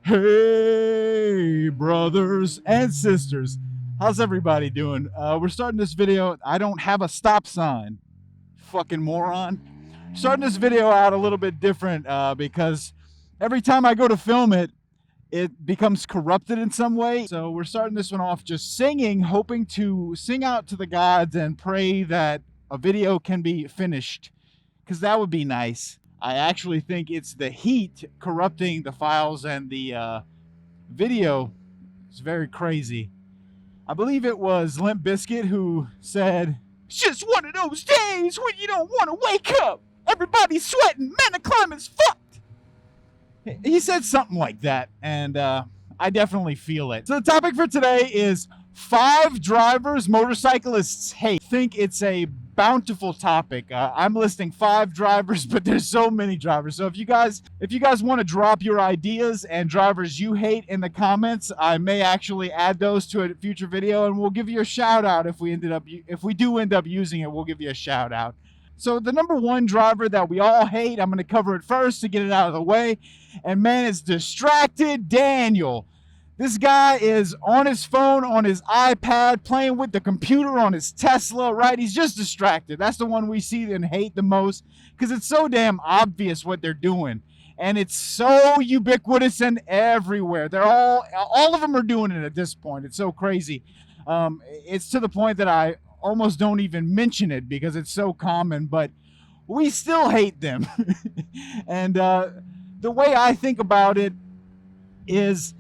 Hey, brothers and sisters. How's everybody doing? We're starting this video. I don't have a stop sign. Fucking moron. Starting this video out a little bit different because every time I go to film it, it becomes corrupted in some way. So we're starting this one off just singing, hoping to sing out to the gods and pray that a video can be finished, because that would be nice. I actually think it's the heat corrupting the files and the video. It's very crazy. I believe it was Limp Bizkit who said, "It's just one of those days when you don't want to wake up. Everybody's sweating. Man, the climate's fucked." He said something like that, and I definitely feel it. So the topic for today is 5 drivers motorcyclists hate. I think it's a bountiful topic. I'm listing 5 drivers, but there's so many drivers. So if you guys want to drop your ideas and drivers you hate in the comments, I may actually add those to a future video, and we'll give you a shout out if we do end up using it. We'll give you a shout out. So the number 1 driver that we all hate, I'm going to cover it first to get it out of the way. And man, it's Distracted Daniel. This guy is on his phone, on his iPad, playing with the computer on his Tesla, right? He's just distracted. That's the one we see and hate the most because it's so damn obvious what they're doing. And it's so ubiquitous and everywhere. They're all of them are doing it at this point. It's so crazy. It's to the point that I almost don't even mention it because it's so common, but we still hate them. And the way I think about it is,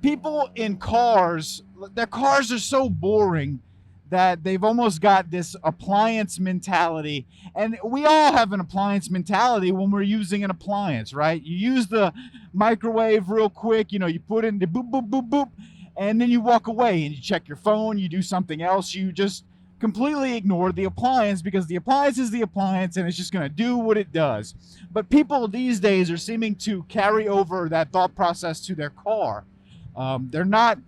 people in cars, their cars are so boring that they've almost got this appliance mentality. And we all have an appliance mentality when we're using an appliance, right? You use the microwave real quick, you put in the boop, boop, boop, boop, and then you walk away and you check your phone, you do something else. You just completely ignore the appliance because the appliance is the appliance and it's just going to do what it does. But people these days are seeming to carry over that thought process to their car. They're not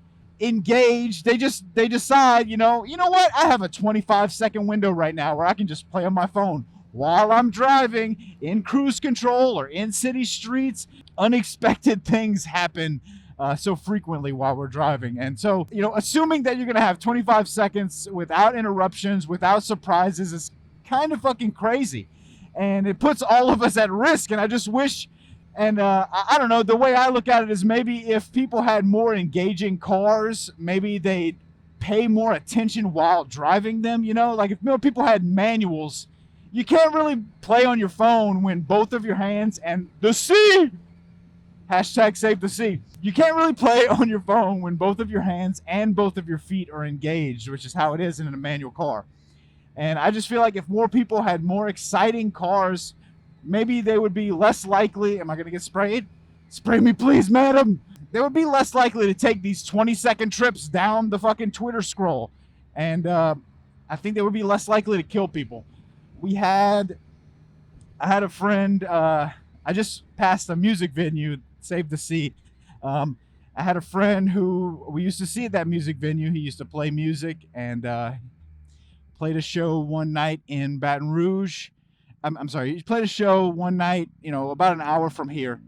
engaged. They decide, you know what? I have a 25-second window right now where I can just play on my phone while I'm driving in cruise control or in city streets. Unexpected things happen so frequently while we're driving. And so, assuming that you're going to have 25 seconds without interruptions, without surprises, is kind of fucking crazy. And it puts all of us at risk. And I just wish... And I don't know, the way I look at it is maybe if people had more engaging cars, maybe they'd pay more attention while driving them, Like if more people had manuals, you can't really play on your phone when both of your hands and the sea, hashtag save the sea. You can't really play on your phone when both of your hands and both of your feet are engaged, which is how it is in a manual car. And I just feel like if more people had more exciting cars, maybe they would be less likely... Am I going to get sprayed? Spray me, please, madam. They would be less likely to take these 20-second trips down the fucking Twitter scroll. And I think they would be less likely to kill people. I had a friend... I just passed a music venue, Save the Sea. I had a friend who we used to see at that music venue. He used to play music and played a show one night in Baton Rouge. I'm sorry, he played a show one night, about an hour from here.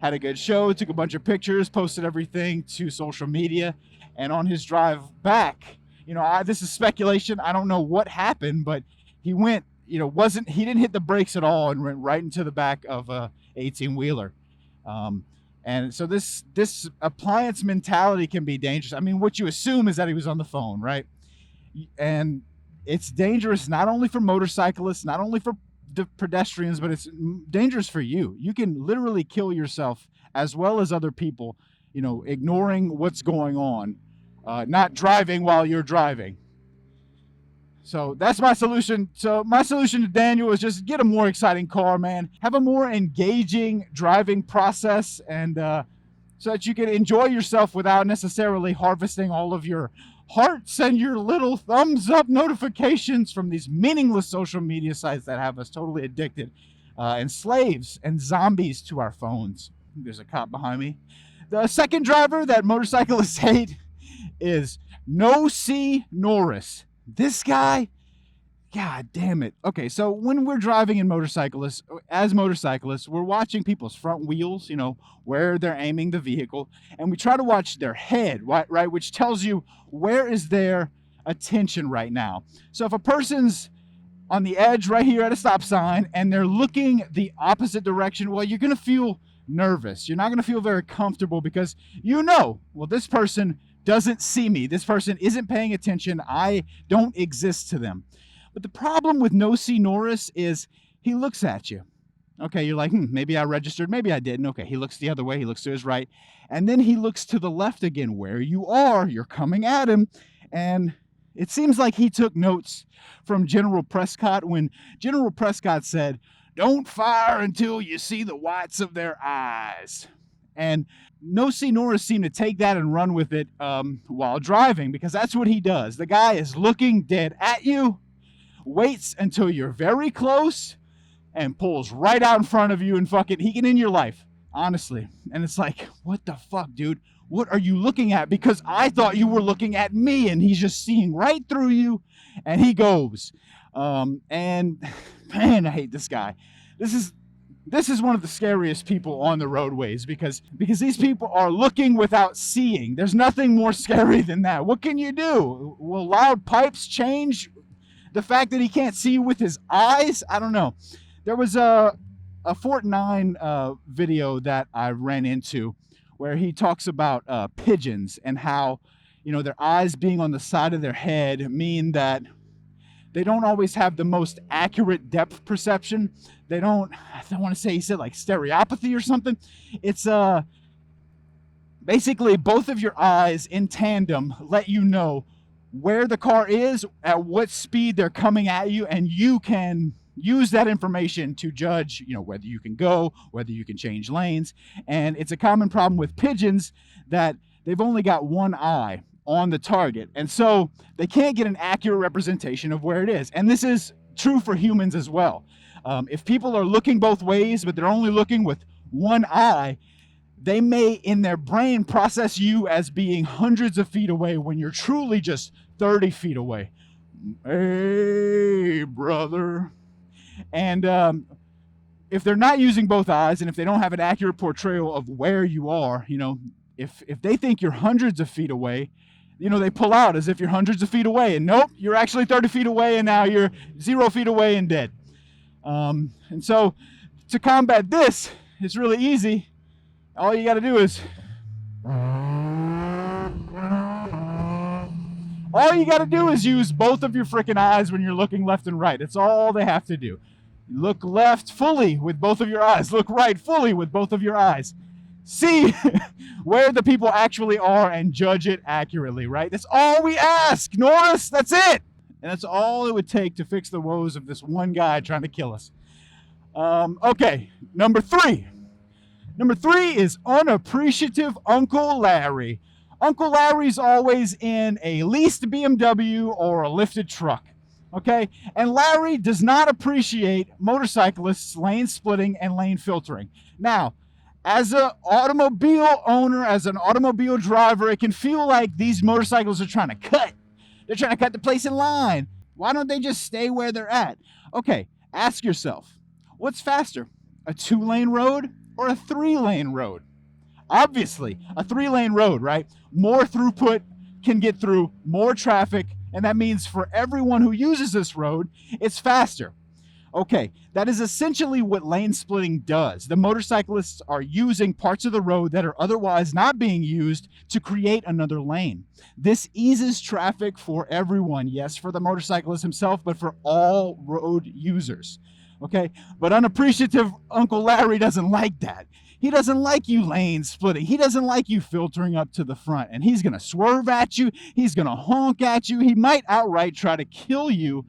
Had a good show, took a bunch of pictures, posted everything to social media. And on his drive back, this is speculation. I don't know what happened, but he went, he didn't hit the brakes at all and went right into the back of a 18-wheeler. And so this appliance mentality can be dangerous. I mean, what you assume is that he was on the phone, right? And it's dangerous not only for motorcyclists, not only for the pedestrians, but it's dangerous for you. You can literally kill yourself as well as other people, ignoring what's going on, not driving while you're driving. So that's my solution. So my solution to Daniel is just get a more exciting car, man. Have a more engaging driving process, and so that you can enjoy yourself without necessarily harvesting all of your hearts and your little thumbs up notifications from these meaningless social media sites that have us totally addicted and slaves and zombies to our phones. There's a cop behind me. The second driver that motorcyclists hate is See Norris. This guy God damn it. Okay, so when we're driving as motorcyclists, we're watching people's front wheels, where they're aiming the vehicle, and we try to watch their head, right, which tells you where is their attention right now. So if a person's on the edge right here at a stop sign and they're looking the opposite direction, well, you're going to feel nervous. You're not going to feel very comfortable because well, this person doesn't see me. This person isn't paying attention. I don't exist to them. But the problem with no See Norris is he looks at you. Okay, you're like, maybe I registered, maybe I didn't. Okay, he looks the other way, he looks to his right, and then he looks to the left again where you are. You're coming at him, and it seems like he took notes from General Prescott when General Prescott said, "Don't fire until you see the whites of their eyes." And no See Norris seemed to take that and run with it while driving, because that's what he does. The guy is looking dead at you, waits until you're very close, and pulls right out in front of you and he can end your life, honestly. And it's like, what the fuck, dude? What are you looking at? Because I thought you were looking at me, and he's just seeing right through you, and he goes. And man, I hate this guy. This is one of the scariest people on the roadways because these people are looking without seeing. There's nothing more scary than that. What can you do? Will loud pipes change the fact that he can't see with his eyes? I don't know. There was a Fort 9 video that I ran into where he talks about pigeons and how, their eyes being on the side of their head mean that they don't always have the most accurate depth perception. I don't want to say, he said like stereopathy or something. It's basically both of your eyes in tandem let you know where the car is, at what speed they're coming at you, and you can use that information to judge, whether you can go, whether you can change lanes. And it's a common problem with pigeons that they've only got one eye on the target, and so they can't get an accurate representation of where it is. And this is true for humans as well. If people are looking both ways, but they're only looking with one eye, they may in their brain process you as being hundreds of feet away when you're truly just 30 feet away. Hey, brother. And if they're not using both eyes, and if they don't have an accurate portrayal of where you are, if they think you're hundreds of feet away, they pull out as if you're hundreds of feet away, and nope, you're actually 30 feet away, and now you're 0 feet away and dead. And so to combat this, it's really easy. All you got to do is use both of your freaking eyes when you're looking left and right. It's all they have to do. Look left fully with both of your eyes. Look right fully with both of your eyes. See where the people actually are and judge it accurately, right? That's all we ask, Norris. That's it. And that's all it would take to fix the woes of this one guy trying to kill us. Okay, number 3. Number 3 is Unappreciative Uncle Larry. Uncle Larry's always in a leased BMW or a lifted truck, okay? And Larry does not appreciate motorcyclists' lane splitting and lane filtering. Now, as an automobile owner, as an automobile driver, it can feel like these motorcycles are trying to cut. They're trying to cut the place in line. Why don't they just stay where they're at? Okay, ask yourself, what's faster, a 2-lane road or a 3-lane road? Obviously, a 3-lane road, right? More throughput can get through more traffic, and that means for everyone who uses this road, it's faster. Okay, that is essentially what lane splitting does. The motorcyclists are using parts of the road that are otherwise not being used to create another lane. This eases traffic for everyone. Yes, for the motorcyclist himself, but for all road users. Okay, but Unappreciative Uncle Larry doesn't like that. He doesn't like you lane splitting. He doesn't like you filtering up to the front. And he's going to swerve at you. He's going to honk at you. He might outright try to kill you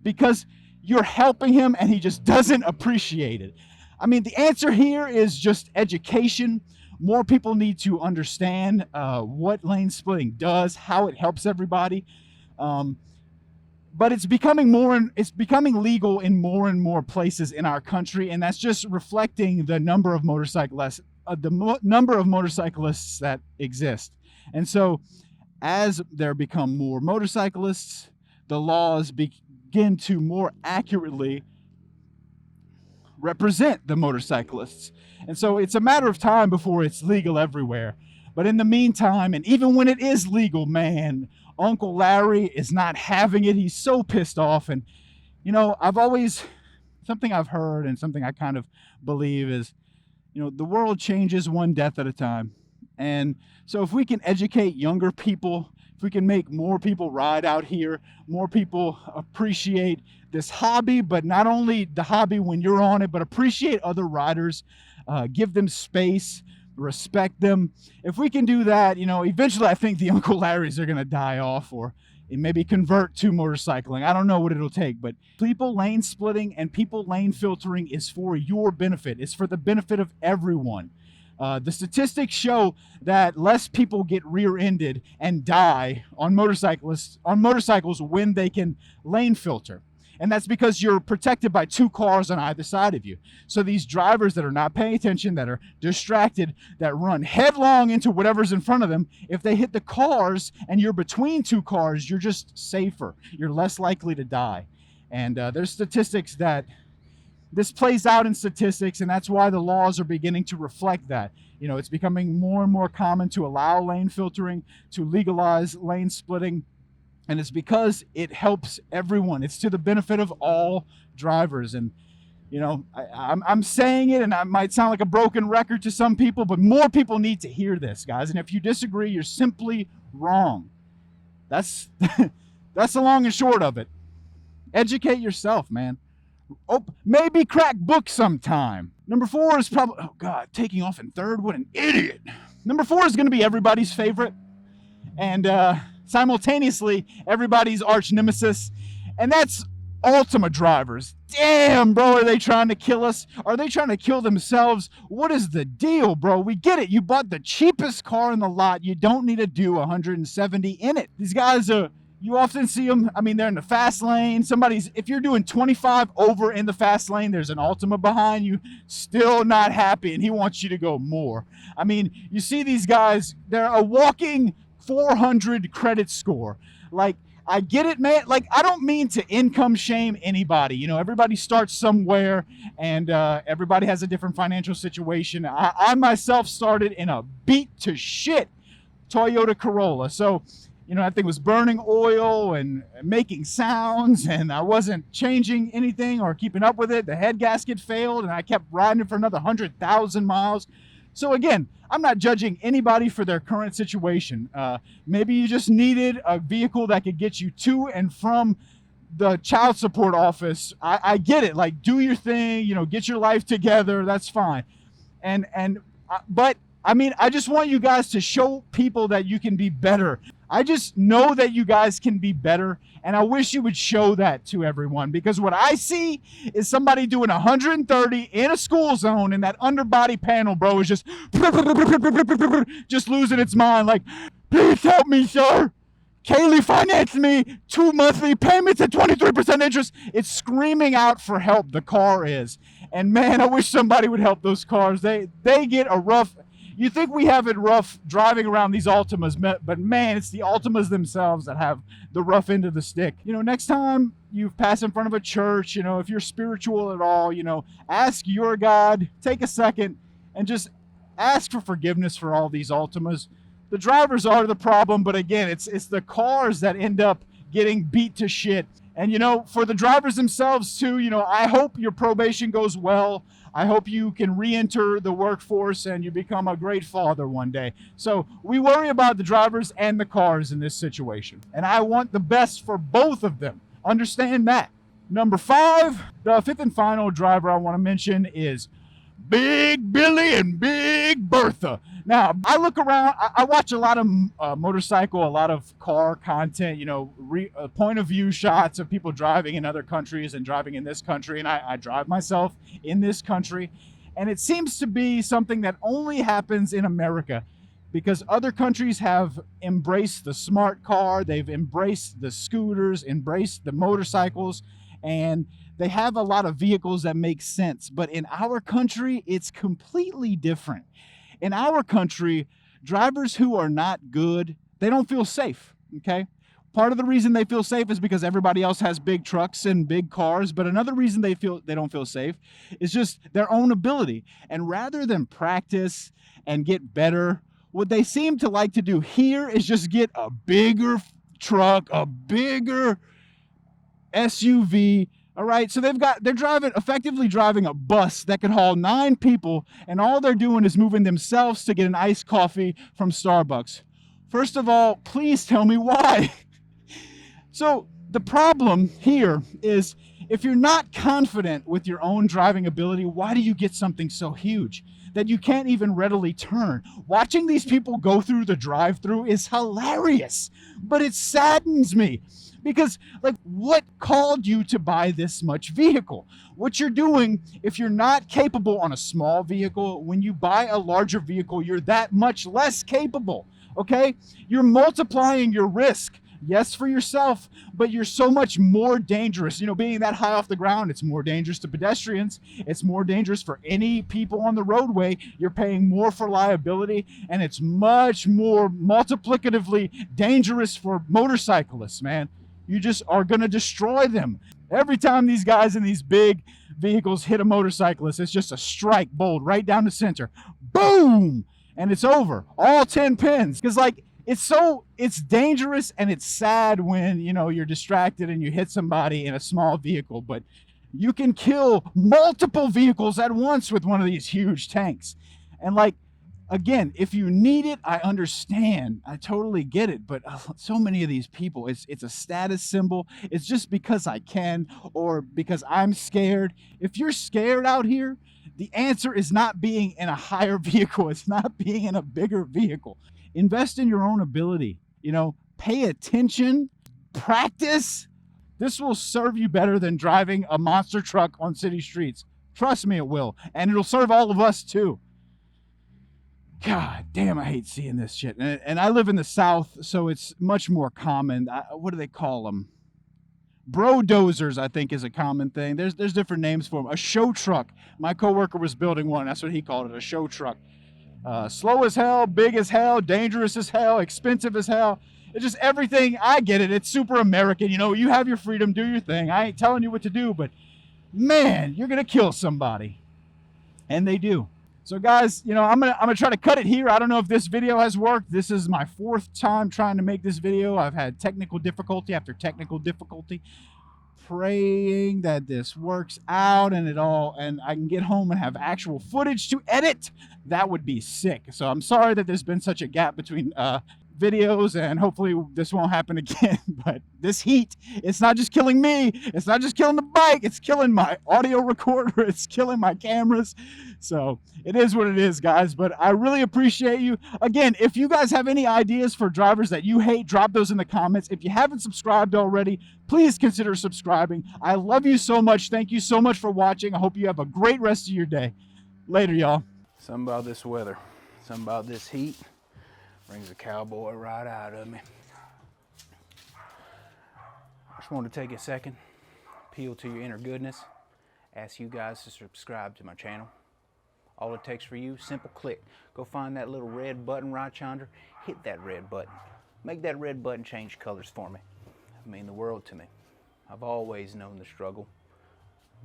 because you're helping him and he just doesn't appreciate it. I mean, the answer here is just education. More people need to understand what lane splitting does, how it helps everybody. But it's becoming legal in more and more places in our country, and that's just reflecting the number of motorcyclists, that exist. And so, as there become more motorcyclists, the laws begin to more accurately represent the motorcyclists. And so it's a matter of time before it's legal everywhere. But in the meantime, and even when it is legal, man, Uncle Larry is not having it. He's so pissed off. And, you know, something I've heard and something I kind of believe is, you know, the world changes one death at a time. And so if we can educate younger people, if we can make more people ride out here, more people appreciate this hobby, but not only the hobby when you're on it, but appreciate other riders, give them space, respect them. If we can do that, you know, eventually I think the Uncle Larrys are going to die off, or maybe convert to motorcycling. I don't know what it'll take, but people lane splitting and people lane filtering is for your benefit. It's for the benefit of everyone. The statistics show that less people get rear-ended and die on motorcycles when they can lane filter. And that's because you're protected by two cars on either side of you. So these drivers that are not paying attention, that are distracted, that run headlong into whatever's in front of them, if they hit the cars and you're between two cars, you're just safer. You're less likely to die. And there's statistics that this plays out in statistics, and that's why the laws are beginning to reflect that. You know, it's becoming more and more common to allow lane filtering, to legalize lane splitting. And it's because it helps everyone. It's to the benefit of all drivers. And, you know, I'm saying it, and I might sound like a broken record to some people, but more people need to hear this, guys. And if you disagree, you're simply wrong. That's that's the long and short of it. Educate yourself, man. Oh, maybe crack books sometime. Number 4 is probably, oh God, taking off in third. What an idiot. Number 4 is going to be everybody's favorite. And, simultaneously everybody's arch nemesis, and that's Ultima Drivers. Damn, bro, are they trying to kill us? Are they trying to kill themselves? What is the deal, bro? We get it. You bought the cheapest car in the lot. You don't need to do 170 in it. These guys you often see them, I mean, they're in the fast lane. If you're doing 25 over in the fast lane, there's an Altima behind you, still not happy, and he wants you to go more. I mean, you see these guys, they're a walking 400 credit score. Like, I get it, man. Like, I don't mean to income shame anybody. You know, everybody starts somewhere, and everybody has a different financial situation. I myself started in a beat to shit Toyota Corolla. So, you know, that thing was burning oil and making sounds, and I wasn't changing anything or keeping up with it. The head gasket failed, and I kept riding it for another 100,000 miles. So again, I'm not judging anybody for their current situation. Maybe you just needed a vehicle that could get you to and from the child support office. I get it. Like, do your thing, you know, get your life together. That's fine. But I mean, I just want you guys to show people that you can be better. I just know that you guys can be better, and I wish you would show that to everyone, because what I see is somebody doing 130 in a school zone, and that underbody panel, bro, is just losing its mind. Like, please help me, sir. Kaylee financed me 2 monthly payments at 23% interest. It's screaming out for help, the car is. And man, I wish somebody would help those cars. They get a rough... You think we have it rough driving around these Ultimas, but man, it's the Ultimas themselves that have the rough end of the stick. You know, next time you pass in front of a church, you know, if you're spiritual at all, you know, ask your God, take a second, and just ask for forgiveness for all these Ultimas. The drivers are the problem, but again, it's the cars that end up getting beat to shit. And, you know, for the drivers themselves too, you know, I hope your probation goes well. I hope you can re-enter the workforce and you become a great father one day. So we worry about the drivers and the cars in this situation. And I want the best for both of them. Understand that. Number 5, the 5th and final driver I want to mention is Big Billy and Big Bertha. Now, I look around, I watch a lot of motorcycle, a lot of car content, you know, point of view shots of people driving in other countries and driving in this country. And I drive myself in this country. And it seems to be something that only happens in America, because other countries have embraced the smart car. They've embraced the scooters, embraced the motorcycles, and they have a lot of vehicles that make sense. But in our country, it's completely different. In our country, drivers who are not good, they don't feel safe, okay? Part of the reason they feel safe is because everybody else has big trucks and big cars, but another reason they don't feel safe is just their own ability. And rather than practice and get better, what they seem to like to do here is just get a bigger truck, a bigger SUV. All right, so they're effectively driving a bus that could haul 9 people, and all they're doing is moving themselves to get an iced coffee from Starbucks. First of all, please tell me why. So the problem here is, if you're not confident with your own driving ability, why do you get something so huge that you can't even readily turn? Watching these people go through the drive-thru is hilarious, but it saddens me. Because, like, what called you to buy this much vehicle? What you're doing, if you're not capable on a small vehicle, when you buy a larger vehicle, you're that much less capable, okay? You're multiplying your risk. Yes, for yourself, but you're so much more dangerous. You know, being that high off the ground, it's more dangerous to pedestrians. It's more dangerous for any people on the roadway. You're paying more for liability, and it's much more multiplicatively dangerous for motorcyclists, man. You just are going to destroy them. Every time these guys in these big vehicles hit a motorcyclist, it's just a strike bowled right down the center. Boom! And it's over. All 10 pins. Because, like, it's dangerous, and it's sad when, you know, you're distracted and you hit somebody in a small vehicle, but you can kill multiple vehicles at once with one of these huge tanks. And, like, again, if you need it, I understand. I totally get it. But so many of these people, it's a status symbol. It's just because I can, or because I'm scared. If you're scared out here, the answer is not being in a higher vehicle. It's not being in a bigger vehicle. Invest in your own ability. You know, pay attention, practice. This will serve you better than driving a monster truck on city streets. Trust me, it will. And it'll serve all of us too. God damn, I hate seeing this shit. And I live in the South, so it's much more common. What do they call them? Bro-dozers, I think, is a common thing. There's different names for them. A show truck. My coworker was building one. That's what he called it, a show truck. Slow as hell, big as hell, dangerous as hell, expensive as hell. It's just everything. I get it. It's super American. You know, you have your freedom, do your thing. I ain't telling you what to do, but man, you're going to kill somebody. And they do. So guys, you know, I'm gonna try to cut it here. I don't know if this video has worked. This is my 4th time trying to make this video. I've had technical difficulty after technical difficulty. Praying that this works out and I can get home and have actual footage to edit. That would be sick. So I'm sorry that there's been such a gap between videos, and hopefully this won't happen again. But this heat, it's not just killing me, it's not just killing the bike, it's killing my audio recorder, it's killing my cameras. So it is what it is, guys. But I really appreciate you. Again, if you guys have any ideas for drivers that you hate, drop those in the comments. If you haven't subscribed already, please consider subscribing. I love you so much. Thank you so much for watching. I hope you have a great rest of your day. Later, y'all. Something about this weather, something about this heat brings a cowboy right out of me. I just wanted to take a second, appeal to your inner goodness, ask you guys to subscribe to my channel. All it takes for you, simple click. Go find that little red button right yonder, hit that red button. Make that red button change colors for me. It means the world to me. I've always known the struggle.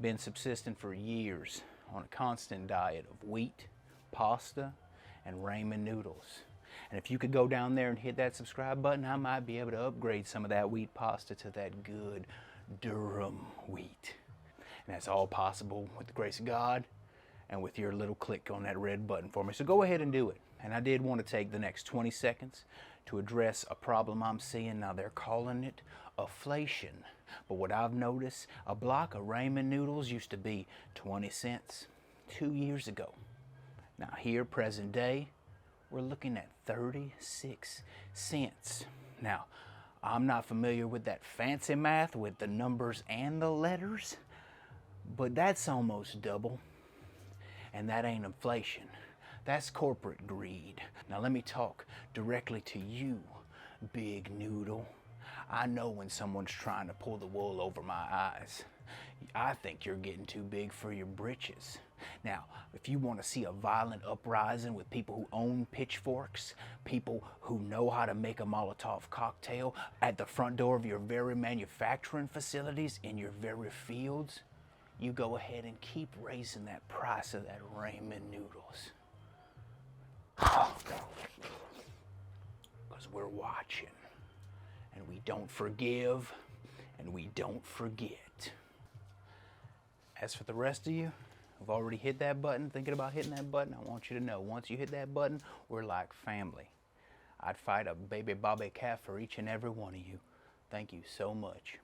Been subsisting for years on a constant diet of wheat, pasta, and ramen noodles. And if you could go down there and hit that subscribe button, I might be able to upgrade some of that wheat pasta to that good Durham wheat. And that's all possible with the grace of God and with your little click on that red button for me. So go ahead and do it. And I did want to take the next 20 seconds to address a problem I'm seeing. Now they're calling it inflation. But what I've noticed, a block of ramen noodles used to be 20 cents 2 years ago. Now here, present day, we're looking at 36 cents. Now, I'm not familiar with that fancy math with the numbers and the letters, but that's almost double. And that ain't inflation. That's corporate greed. Now let me talk directly to you, Big Noodle. I know when someone's trying to pull the wool over my eyes. I think you're getting too big for your britches. Now, if you want to see a violent uprising with people who own pitchforks, people who know how to make a Molotov cocktail at the front door of your very manufacturing facilities in your very fields, you go ahead and keep raising that price of that ramen noodles. Because we're watching, and we don't forgive, and we don't forget. As for the rest of you, who've already hit that button, thinking about hitting that button, I want you to know, once you hit that button, we're like family. I'd fight a baby bobby calf for each and every one of you. Thank you so much.